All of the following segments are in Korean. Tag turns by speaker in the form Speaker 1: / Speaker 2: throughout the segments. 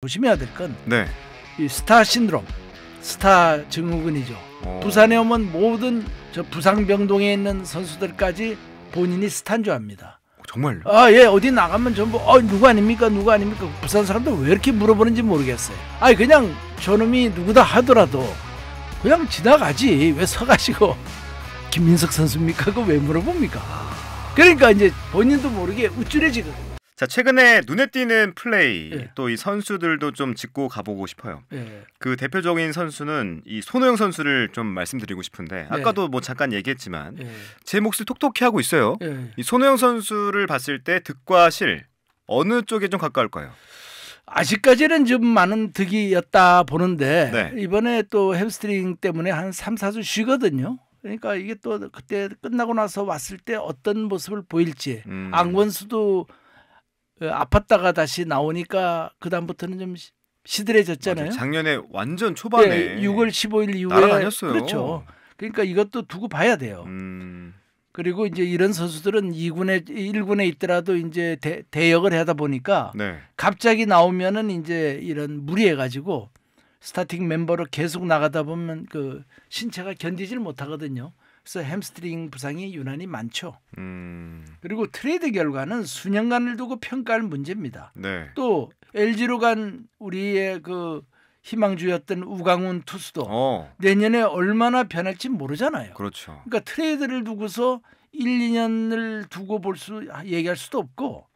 Speaker 1: 조심해야 될 건
Speaker 2: 네.
Speaker 1: 이 스타 신드롬, 스타 증후군이죠. 부산에 오면 모든 저 부상병동에 있는 선수들까지 본인이 스타인 줄 압니다.
Speaker 2: 정말로?
Speaker 1: 아, 예, 어디 나가면 전부 누구 아닙니까? 누구 아닙니까? 부산 사람들 왜 이렇게 물어보는지 모르겠어요. 아니 그냥 저놈이 누구다 하더라도 그냥 지나가지 왜 서가시고 김민석 선수입니까? 그거 왜 물어봅니까? 그러니까 이제 본인도 모르게 우쭐해지거든요.
Speaker 2: 자, 최근에 눈에 띄는 플레이
Speaker 1: 예.
Speaker 2: 또 이 선수들도 좀 짚고 가보고 싶어요.
Speaker 1: 예.
Speaker 2: 그 대표적인 선수는 이 손호영 선수를 좀 말씀드리고 싶은데 아까도 뭐 잠깐 얘기했지만
Speaker 1: 예.
Speaker 2: 제 몫을 톡톡히 하고 있어요.
Speaker 1: 예.
Speaker 2: 이 손호영 선수를 봤을 때 득과 실 어느 쪽에 좀 가까울까요?
Speaker 1: 아직까지는 좀 많은 득이었다 보는데
Speaker 2: 네.
Speaker 1: 이번에 또 햄스트링 때문에 한 3, 4주 쉬거든요. 그러니까 이게 또 그때 끝나고 나서 왔을 때 어떤 모습을 보일지 안건수도 아팠다가 다시 나오니까 그다음부터는 좀 시들해졌잖아요.
Speaker 2: 맞아요. 작년에 완전 초반에
Speaker 1: 네, 6월 15일 이후에
Speaker 2: 날아다녔어요.
Speaker 1: 그렇죠. 그러니까 이것도 두고 봐야 돼요. 그리고 이제 이런 선수들은 1군에 있더라도 이제 대역을 하다 보니까
Speaker 2: 네.
Speaker 1: 갑자기 나오면은 이제 이런 무리해가지고 스타팅 멤버로 계속 나가다 보면 그 신체가 견디질 못하거든요. 그래서 햄스트링 부상이 유난히 많죠. 그리고 트레이드 결과는 수년간을 두고 평가할 문제입니다.
Speaker 2: 네.
Speaker 1: 또 LG로 간 우리의 그 희망주였던 우강훈 투수도 내년에 얼마나 변할지 모르잖아요.
Speaker 2: 그렇죠.
Speaker 1: 그러니까 트레이드를 두고서 1, 2년을 두고 얘기할 수도 없고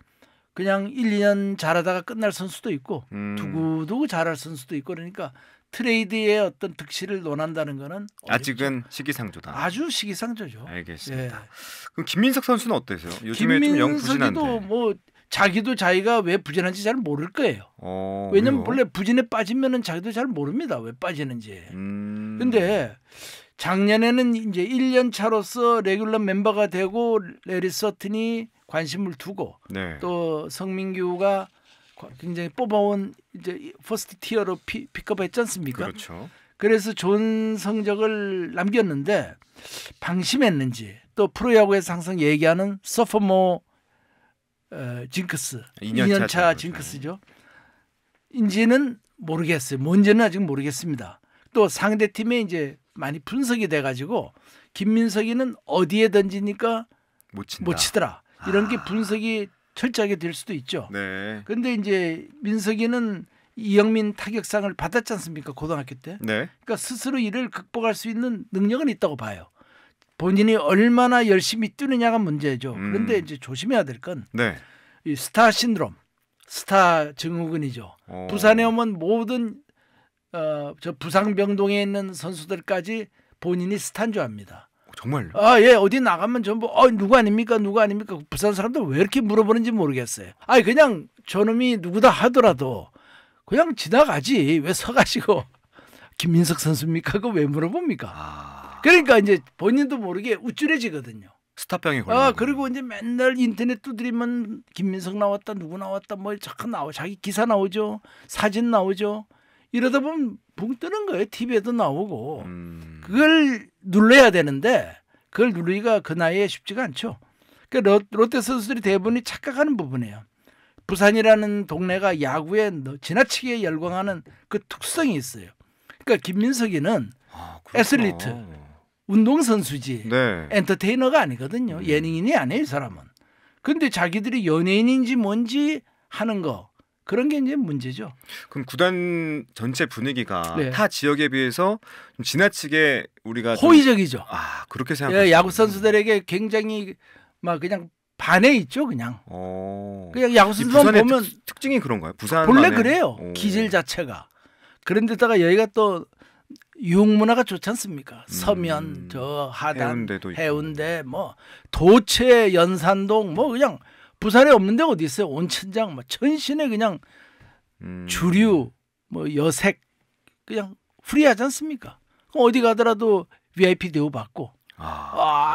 Speaker 1: 그냥 1, 2년 잘하다가 끝날 선수도 있고 두고두고 잘할 선수도 있고 그러니까 트레이드의 어떤 득실을 논한다는 거는
Speaker 2: 아직은 시기상조다.
Speaker 1: 아주 시기상조죠.
Speaker 2: 알겠습니다.
Speaker 1: 예.
Speaker 2: 그럼 김민석 선수는 어떠세요? 요즘에 좀 영 부진한데.
Speaker 1: 김민석이도 뭐 자기도 자기가 왜 부진한지 잘 모를 거예요.
Speaker 2: 왜요?
Speaker 1: 왜냐면 원래 부진에 빠지면은 자기도 잘 모릅니다. 왜 빠지는지. 근데 작년에는 이제 1년 차로서 레귤러 멤버가 되고 레리 서튼이 관심을 두고
Speaker 2: 네.
Speaker 1: 또 성민규가 굉장히 뽑아온 이제 퍼스트 티어로 픽업했지 않습니까?
Speaker 2: 그렇죠.
Speaker 1: 그래서 좋은 성적을 남겼는데 방심했는지 또 프로야구에서 항상 얘기하는 소포모 징크스 2년차 징크스죠. 인지는 모르겠어요. 뭔지는 아직 모르겠습니다. 또 상대팀에 이제 많이 분석이 돼가지고 김민석이는 어디에 던지니까 못 치더라. 이런 게 분석이 철저하게 될 수도 있죠.
Speaker 2: 네.
Speaker 1: 그런데 이제 민석이는 이영민 타격상을 받았지 않습니까? 고등학교 때.
Speaker 2: 네.
Speaker 1: 그러니까 스스로 이를 극복할 수 있는 능력은 있다고 봐요. 본인이 얼마나 열심히 뛰느냐가 문제죠. 그런데 이제 조심해야 될 건
Speaker 2: 네.
Speaker 1: 이 스타 신드롬, 스타 증후군이죠. 부산에 오면 모든 저 부상병동에 있는 선수들까지 본인이 스타인 줄 압니다.
Speaker 2: 정말로?
Speaker 1: 아, 예, 어디 나가면 전부 누구 아닙니까? 누구 아닙니까? 부산 사람들 왜 이렇게 물어보는지 모르겠어요. 아니 그냥 저놈이 누구다 하더라도 그냥 지나가지 왜 서가시고 김민석 선수입니까? 그거 왜 물어봅니까? 그러니까 이제 본인도 모르게 우쭐해지거든요.
Speaker 2: 스타병이 걸려.
Speaker 1: 그리고 이제 맨날 인터넷 두드리면 김민석 나왔다, 누구 나왔다, 뭐 자꾸 자기 기사 나오죠, 사진 나오죠. 이러다 보면 붕 뜨는 거예요. TV에도 나오고. 그걸 눌러야 되는데 그걸 누르기가 그 나이에 쉽지가 않죠. 그러니까 롯데 선수들이 대부분이 착각하는 부분이에요. 부산이라는 동네가 야구에 지나치게 열광하는 그 특성이 있어요. 그러니까 김민석이는 애슬리트, 운동선수지
Speaker 2: 네.
Speaker 1: 엔터테이너가 아니거든요. 예능인이 아니에요, 이 사람은. 근데 자기들이 연예인인지 뭔지 하는 거 그런 게 이제 문제죠.
Speaker 2: 그럼 구단 전체 분위기가
Speaker 1: 네.
Speaker 2: 타 지역에 비해서 좀 지나치게 우리가
Speaker 1: 호의적이죠.
Speaker 2: 그렇게 생각해요.
Speaker 1: 야구 선수들에게 굉장히 막 그냥 반해 있죠, 그냥. 그냥 야구 선수만 보면
Speaker 2: 특징이 그런가요? 부산
Speaker 1: 본래 그래요. 기질 자체가. 그런데다가 여기가 또 유흥문화가 좋지 않습니까? 서면, 저 하단, 해운대, 뭐 도채, 연산동, 뭐 그냥 부산에 없는 데가 어디 있어요? 온천장, 뭐 천신에 그냥 주류, 뭐 여색 그냥 프리하지 않습니까? 그럼 어디 가더라도 VIP 대우 받고.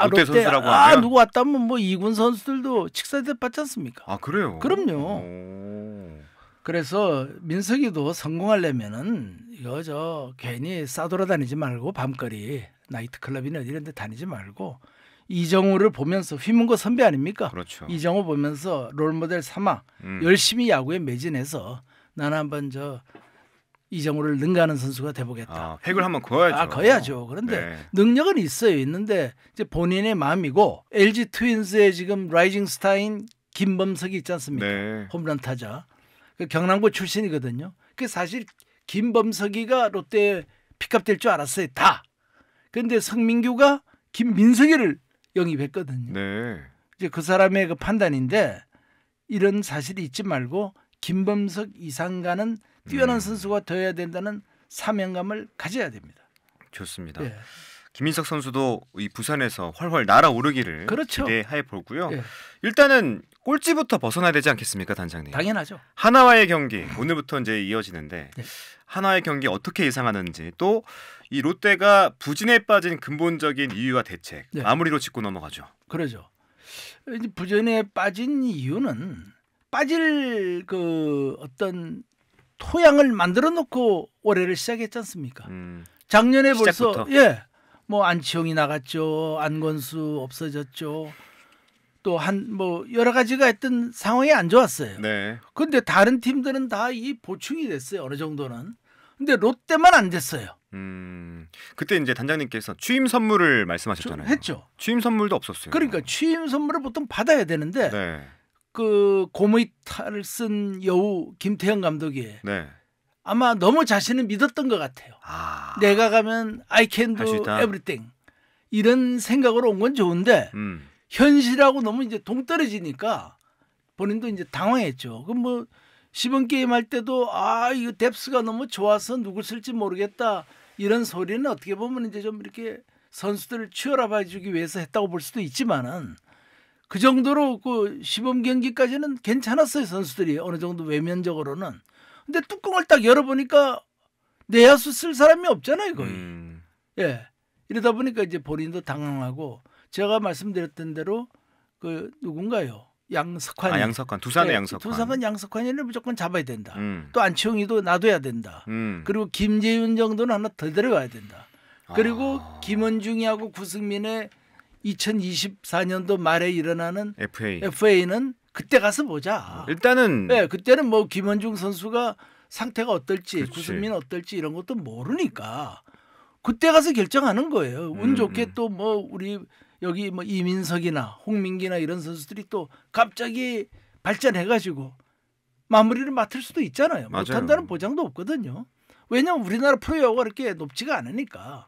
Speaker 2: 롯데 선수라고 하면
Speaker 1: 누구 왔다면 뭐 2군 선수들도 직사대 받지 않습니까?
Speaker 2: 그래요?
Speaker 1: 그럼요. 그래서 민석이도 성공하려면은 이거 괜히 싸돌아다니지 말고 밤거리 나이트클럽이나 이런 데 다니지 말고 이정우를 보면서 휘문고 선배 아닙니까?
Speaker 2: 그렇죠.
Speaker 1: 이정우 보면서 롤모델 삼아 열심히 야구에 매진해서 나는 한번 이정우를 능가하는 선수가 돼보겠다.
Speaker 2: 아, 획을 한번 그어야죠.
Speaker 1: 그어야죠. 그런데 능력은 있는데 이제 본인의 마음이고 LG 트윈스의 지금 라이징 스타인 김범석이 있지 않습니까? 홈런 타자. 그 경남고 출신이거든요. 그 사실 김범석이가 롯데에 픽업될 줄 알았어요. 다. 그런데 성민규가 김민석이를 영입했거든요. 이제 그 사람의 그 판단인데 이런 사실이 잊지 말고 김범석 이상가는 뛰어난 선수가 되어야 된다는 사명감을 가져야 됩니다.
Speaker 2: 좋습니다. 김민석 선수도 이 부산에서 활활 날아오르기를
Speaker 1: 그렇죠.
Speaker 2: 기대해 보고요. 일단은 꼴찌부터 벗어나야 되지 않겠습니까, 단장님?
Speaker 1: 당연하죠.
Speaker 2: 하나와의 경기 오늘부터 이제 이어지는데 하나의 경기 어떻게 예상하는지 또 이 롯데가 부진에 빠진 근본적인 이유와 대책 마무리로 짚고 넘어가죠.
Speaker 1: 그러죠. 이제 부진에 빠진 이유는 빠질 그 어떤 토양을 만들어 놓고 올해를 시작했지 않습니까? 작년에
Speaker 2: 시작부터.
Speaker 1: 벌써 뭐 안치홍이 나갔죠. 안건수 없어졌죠. 또 뭐 여러 가지가 했던 상황이 안 좋았어요. 그런데 다른 팀들은 다 이 보충이 됐어요. 어느 정도는. 근데 롯데만 안 됐어요.
Speaker 2: 그때 이제 단장님께서 취임 선물을 말씀하셨잖아요.
Speaker 1: 했죠.
Speaker 2: 취임 선물도 없었어요.
Speaker 1: 그러니까 취임 선물을 보통 받아야 되는데 그 고무이타를 쓴 여우 김태형 감독이 아마 너무 자신을 믿었던 것 같아요. 내가 가면 I can do everything 이런 생각으로 온 건 좋은데 현실하고 너무 이제 동떨어지니까 본인도 이제 당황했죠. 그럼 뭐 시범 게임 할 때도 이거 뎁스가 너무 좋아서 누굴 쓸지 모르겠다 이런 소리는 어떻게 보면 이제 좀 이렇게 선수들을 치열해주기 위해서 했다고 볼 수도 있지만은 그 정도로 그 시범 경기까지는 괜찮았어요. 선수들이 어느 정도 외면적으로는. 근데 뚜껑을 딱 열어보니까 내야수 쓸 사람이 없잖아요, 거의. 이러다 보니까 이제 본인도 당황하고 제가 말씀드렸던 대로 그 누군가요? 양석환.
Speaker 2: 양석환. 두산의 양석환.
Speaker 1: 두산은 양석환이를 무조건 잡아야 된다. 또 안치홍이도 놔둬야 된다. 그리고 김재윤 정도는 하나 더 데려가야 된다. 그리고 김원중이하고 구승민의 2024년도 말에 일어나는 FA는 그때 가서 보자.
Speaker 2: 일단은
Speaker 1: 그때는 뭐 김원중 선수가 상태가 어떨지 구승민 어떨지 이런 것도 모르니까 그때 가서 결정하는 거예요. 운 좋게 또 뭐 우리 여기 뭐 이민석이나 홍민기나 이런 선수들이 또 갑자기 발전해가지고 마무리를 맡을 수도 있잖아요. 못한다는 보장도 없거든요. 왜냐하면 우리나라 프로야구가 그렇게 높지가 않으니까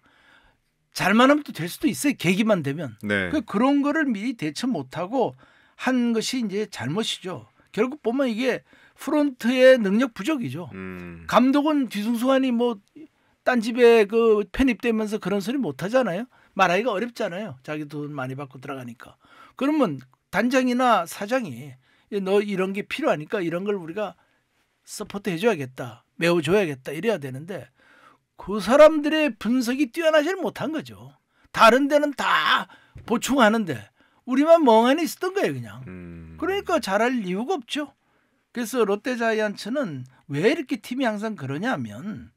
Speaker 1: 잘만 하면 또 될 수도 있어요. 계기만 되면. 그런 거를 미리 대처 못하고 한 것이 이제 잘못이죠. 결국 보면 이게 프론트의 능력 부족이죠. 감독은 뒤숭숭하니 뭐 딴 집에 그 편입되면서 그런 소리 못 하잖아요. 말하기가 어렵잖아요. 자기 돈 많이 받고 들어가니까. 그러면 단장이나 사장이 너 이런 게 필요하니까 이런 걸 우리가 서포트 해줘야겠다. 메워줘야겠다. 이래야 되는데 그 사람들의 분석이 뛰어나질 못한 거죠. 다른 데는 다 보충하는데 우리만 멍하니 있었던 거예요. 그냥. 그러니까 잘할 이유가 없죠. 그래서 롯데자이언츠는 왜 이렇게 팀이 항상 그러냐면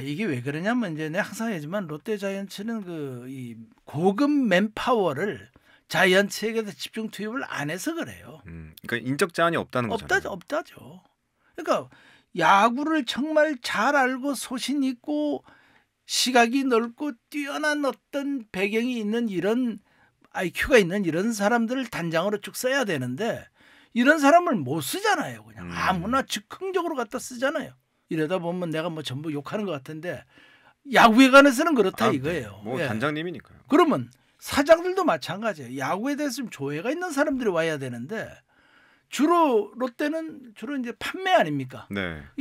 Speaker 1: 이게 왜 그러냐면 이제 내가 항상 하지만 롯데자이언츠는 이 고급 맨파워를 자이언츠에게서 집중 투입을 안 해서 그래요.
Speaker 2: 그러니까 인적 자원이 없다는 거죠.
Speaker 1: 없다죠. 그러니까 야구를 정말 잘 알고 소신 있고 시각이 넓고 뛰어난 어떤 배경이 있는 이런 IQ가 있는 이런 사람들을 단장으로 쭉 써야 되는데 이런 사람을 못 쓰잖아요. 그냥 아무나 즉흥적으로 갖다 쓰잖아요. 이러다 보면 내가 뭐 전부 욕하는 것 같은데 야구에 관해서는 그렇다 이거예요.
Speaker 2: 뭐 단장님이니까요.
Speaker 1: 그러면 사장들도 마찬가지예요. 야구에 대해서 좀 조예가 있는 사람들이 와야 되는데 주로 롯데는 주로 이제 판매 아닙니까?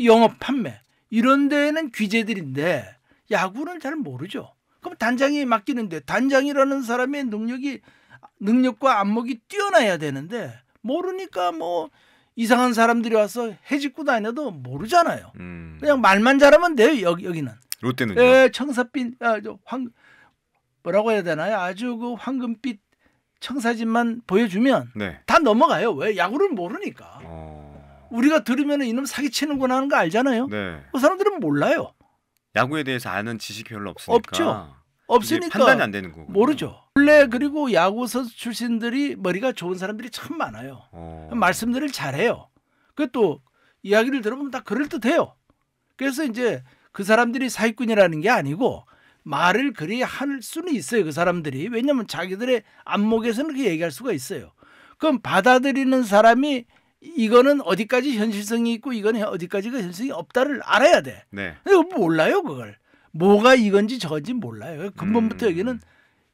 Speaker 1: 영업 판매 이런 데는 귀재들인데 야구를 잘 모르죠. 그럼 단장이 맡기는데 단장이라는 사람의 능력과 안목이 뛰어나야 되는데 모르니까 뭐 이상한 사람들이 와서 해집고 다녀도 모르잖아요. 그냥 말만 잘하면 돼요. 여기는.
Speaker 2: 롯데는요?
Speaker 1: 청사빛 뭐라고 해야 되나요? 아주 그 황금빛 청사진만 보여주면 다 넘어가요. 왜? 야구를 모르니까. 우리가 들으면 이놈 사기치는구나 하는 거 알잖아요. 그 사람들은 몰라요.
Speaker 2: 야구에 대해서 아는 지식이 별로 없으니까.
Speaker 1: 없죠. 없으니까
Speaker 2: 판단이 안 되는 거고.
Speaker 1: 모르죠. 원래 그리고 야구 선수 출신들이 머리가 좋은 사람들이 참 많아요. 말씀들을 잘해요. 그것도 이야기를 들어보면 다 그럴듯해요. 그래서 이제 그 사람들이 사기꾼이라는 게 아니고 말을 그리 할 수는 있어요. 그 사람들이. 왜냐하면 자기들의 안목에서는 그렇게 얘기할 수가 있어요. 그럼 받아들이는 사람이 이거는 어디까지 현실성이 있고 이거는 어디까지가 현실성이 없다를 알아야 돼.
Speaker 2: 네.
Speaker 1: 몰라요 그걸. 뭐가 이건지 저건지 몰라요. 근본부터 여기는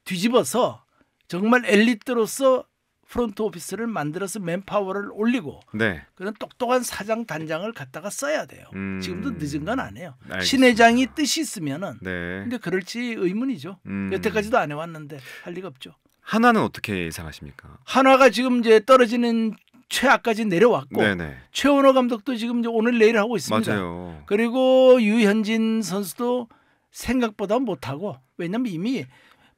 Speaker 1: 뒤집어서 정말 엘리트로서 프론트 오피스를 만들어서 맨파워를 올리고
Speaker 2: 네.
Speaker 1: 그런 똑똑한 사장 단장을 갖다가 써야 돼요. 지금도 늦은 건 아니에요.
Speaker 2: 알겠습니다.
Speaker 1: 신 회장이 뜻이 있으면은.
Speaker 2: 네.
Speaker 1: 근데 그럴지 의문이죠. 여태까지도 안 해왔는데 할 리가 없죠.
Speaker 2: 한화는 어떻게 예상하십니까?
Speaker 1: 한화가 지금 이제 떨어지는 최악까지 내려왔고
Speaker 2: 네네.
Speaker 1: 최원호 감독도 지금 이제 오늘 내일 하고 있습니다.
Speaker 2: 맞아요.
Speaker 1: 그리고 유현진 선수도 생각보다 못하고 왜냐하면 이미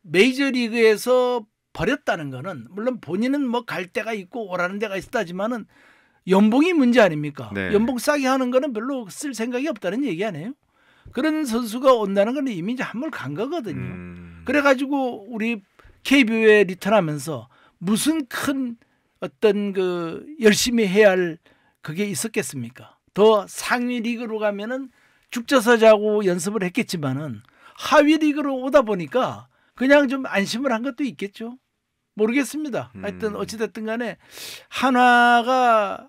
Speaker 1: 메이저리그에서 버렸다는 거는 물론 본인은 뭐 갈 데가 있고 오라는 데가 있다지만은 연봉이 문제 아닙니까?
Speaker 2: 네.
Speaker 1: 연봉 싸게 하는 거는 별로 쓸 생각이 없다는 얘기 아니에요? 그런 선수가 온다는 건 이미 이제 한물 간 거거든요. 그래가지고 우리 KBO에 리턴하면서 무슨 큰 어떤 그 열심히 해야 할 그게 있었겠습니까? 더 상위 리그로 가면은 죽져서 자고 연습을 했겠지만은 하위 리그로 오다 보니까 그냥 좀 안심을 한 것도 있겠죠. 모르겠습니다. 하여튼 어찌됐든 간에 한화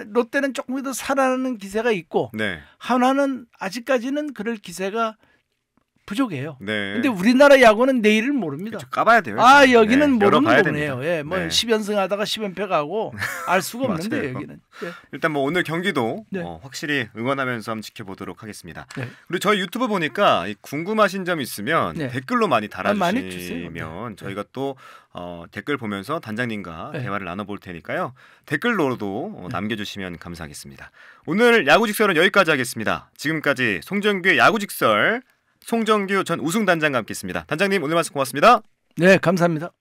Speaker 1: 롯데는 조금 더 살아나는 기세가 있고
Speaker 2: 네.
Speaker 1: 한화는 아직까지는 그럴 기세가 부족해요.
Speaker 2: 네.
Speaker 1: 근데 우리나라 야구는 내일을 모릅니다.
Speaker 2: 그렇죠. 까봐야 돼요.
Speaker 1: 아, 여기는
Speaker 2: 네.
Speaker 1: 모르는
Speaker 2: 열어봐야
Speaker 1: 거네요. 예, 뭐
Speaker 2: 네.
Speaker 1: 10연승 하다가 10연패 가고 알 수가 없는데 여기는. 예.
Speaker 2: 일단 뭐 오늘 경기도
Speaker 1: 네.
Speaker 2: 확실히 응원하면서 한번 지켜보도록 하겠습니다.
Speaker 1: 네.
Speaker 2: 그리고 저희 유튜브 보니까 궁금하신 점 있으면
Speaker 1: 네.
Speaker 2: 댓글로 많이
Speaker 1: 많이 주세요.
Speaker 2: 달아주시면
Speaker 1: 네.
Speaker 2: 저희가 또 댓글 보면서 단장님과
Speaker 1: 네.
Speaker 2: 대화를 나눠볼 테니까요. 댓글로도 남겨주시면 감사하겠습니다. 오늘 야구직설은 여기까지 하겠습니다. 지금까지 송정규의 야구직설 송정규 전 우승단장과 함께했습니다. 단장님 오늘 말씀 고맙습니다.
Speaker 1: 네, 감사합니다.